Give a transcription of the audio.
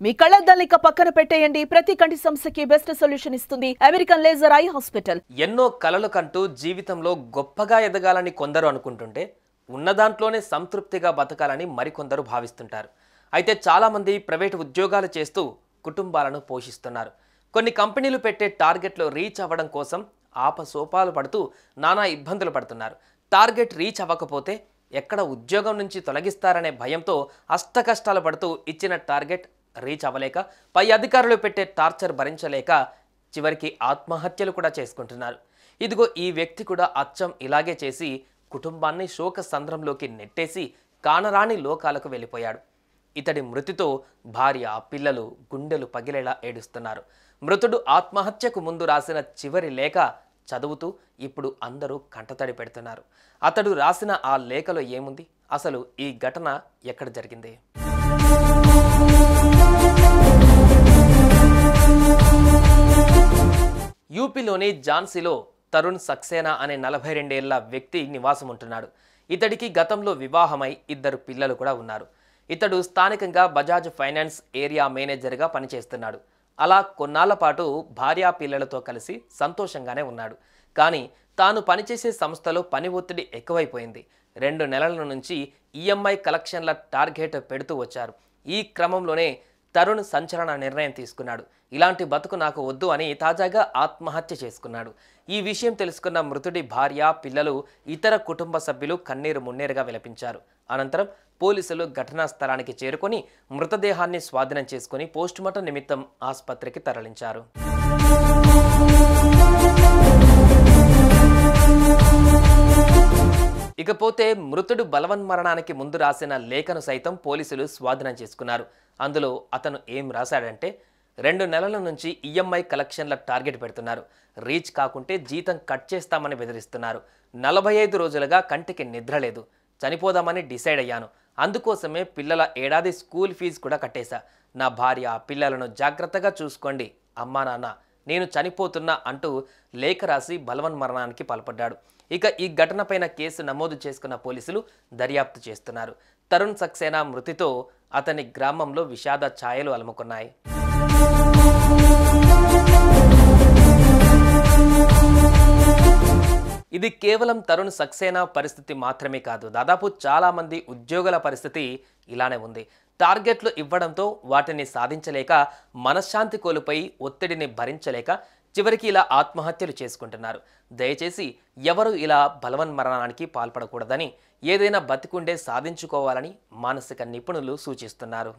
మీ కళ్ళద్దాలిక పక్కన పెట్టేయండి. ప్రతి కంటి సమస్యకి బెస్ట్ సొల్యూషన్ ఇస్తుంది అమెరికన్ లేజర్ ఐ హాస్పిటల్. ఎన్నో కలలు కంటూ జీవితంలో గొప్పగా ఎదగాలని కొందరు అనుకుంటుంటే ఉన్న దాంట్లోనే సంతృప్తిగా బతకాలని మరికొందరు భావిస్తుంటారు. అయితే చాలామంది ప్రైవేట్ ఉద్యోగాలు చేస్తూ కుటుంబాలను పోషిస్తున్నారు. కొన్ని కంపెనీలు పెట్టే టార్గెట్లో రీచ్ అవ్వడం కోసం ఆపసోపాలు పడుతూ నానా ఇబ్బందులు పడుతున్నారు. టార్గెట్ రీచ్ అవ్వకపోతే ఎక్కడ ఉద్యోగం నుంచి తొలగిస్తారనే భయంతో అష్టకష్టాలు పడుతూ ఇచ్చిన టార్గెట్ రీచ్ అవ్వలేక పై అధికారులు పెట్టే టార్చర్ భరించలేక చివరికి ఆత్మహత్యలు కూడా చేసుకుంటున్నారు. ఇదిగో ఈ వ్యక్తి కూడా అచ్చం ఇలాగే చేసి కుటుంబాన్ని శోక సంద్రంలోకి నెట్టేసి కానరాని లోకాలకు వెళ్ళిపోయాడు. ఇతడి మృతితో భార్య, పిల్లలు గుండెలు పగిలేలా ఏడుస్తున్నారు. మృతుడు ఆత్మహత్యకు ముందు రాసిన చివరి లేఖ చదువుతూ ఇప్పుడు అందరూ కంటతడి పెడుతున్నారు. అతడు రాసిన ఆ లేఖలో ఏముంది? అసలు ఈ ఘటన ఎక్కడ జరిగింది? యూపీలోని ఝాన్సీలో తరుణ్ సక్సేనా అనే 42 ఏళ్ల వ్యక్తి నివాసం ఉంటున్నాడు. ఇతడికి గతంలో వివాహమై 2 పిల్లలు కూడా ఉన్నారు. ఇతడు స్థానికంగా బజాజ్ ఫైనాన్స్ ఏరియా మేనేజర్గా పనిచేస్తున్నాడు. అలా కొన్నాళ్ల పాటు భార్యా పిల్లలతో కలిసి సంతోషంగానే ఉన్నాడు. కానీ తాను పనిచేసే సంస్థలో పని ఒత్తిడి ఎక్కువైపోయింది. 2 నెలల నుంచి ఈఎంఐ కలెక్షన్ల టార్గెట్ పెడుతూ వచ్చారు. ఈ క్రమంలోనే తరుణ్ సంచలన నిర్ణయం తీసుకున్నాడు. ఇలాంటి బతుకు నాకు వద్దు అని తాజాగా ఆత్మహత్య చేసుకున్నాడు. ఈ విషయం తెలుసుకున్న మృతుడి భార్య, పిల్లలు, ఇతర కుటుంబ సభ్యులు కన్నీరు మున్నీరుగా విలపించారు. అనంతరం పోలీసులు ఘటనా స్థలానికి చేరుకొని మృతదేహాన్ని స్వాధీనం చేసుకుని పోస్టుమార్టం నిమిత్తం ఆసుపత్రికి తరలించారు. ఇకపోతే మృతుడు బలవన్మరణానికి ముందు రాసిన లేఖను సైతం పోలీసులు స్వాధీనం చేసుకున్నారు. అందులో అతను ఏం రాశాడంటే, 2 నెలల నుంచి ఈఎంఐ కలెక్షన్ల టార్గెట్ పెడుతున్నారు. రీచ్ కాకుంటే జీతం కట్ చేస్తామని బెదిరిస్తున్నారు. 45 రోజులుగా కంటికి నిద్ర లేదు. చనిపోదామని డిసైడ్ అయ్యాను. అందుకోసమే పిల్లల ఏడాది స్కూల్ ఫీజు కూడా కట్టేశా. నా భార్య, పిల్లలను జాగ్రత్తగా చూసుకోండి అమ్మా నాన్న, నేను చనిపోతున్నా అంటూ లేఖ రాసి బలవన్మరణానికి పాల్పడ్డాడు. ఇక ఈ ఘటనపైన కేసు నమోదు చేసుకున్న పోలీసులు దర్యాప్తు చేస్తున్నారు. తరుణ్ సక్సేనా మృతితో అతని గ్రామంలో విషాద ఛాయలు అలుముకున్నాయి. ఇది కేవలం తరుణ్ సక్సేనా పరిస్థితి మాత్రమే కాదు, దాదాపు చాలా మంది ఉద్యోగుల పరిస్థితి ఇలానే ఉంది. టార్గెట్లు ఇవ్వడంతో వాటిని సాధించలేక మనశ్శాంతి కోల్పోయి ఒత్తిడిని భరించలేక చివరికి ఇలా ఆత్మహత్యలు చేసుకుంటున్నారు. దయచేసి ఎవరు ఇలా బలవన్మరణానికి పాల్పడకూడదని, ఏదైనా బతికుండే సాధించుకోవాలని మానసిక నిపుణులు సూచిస్తున్నారు.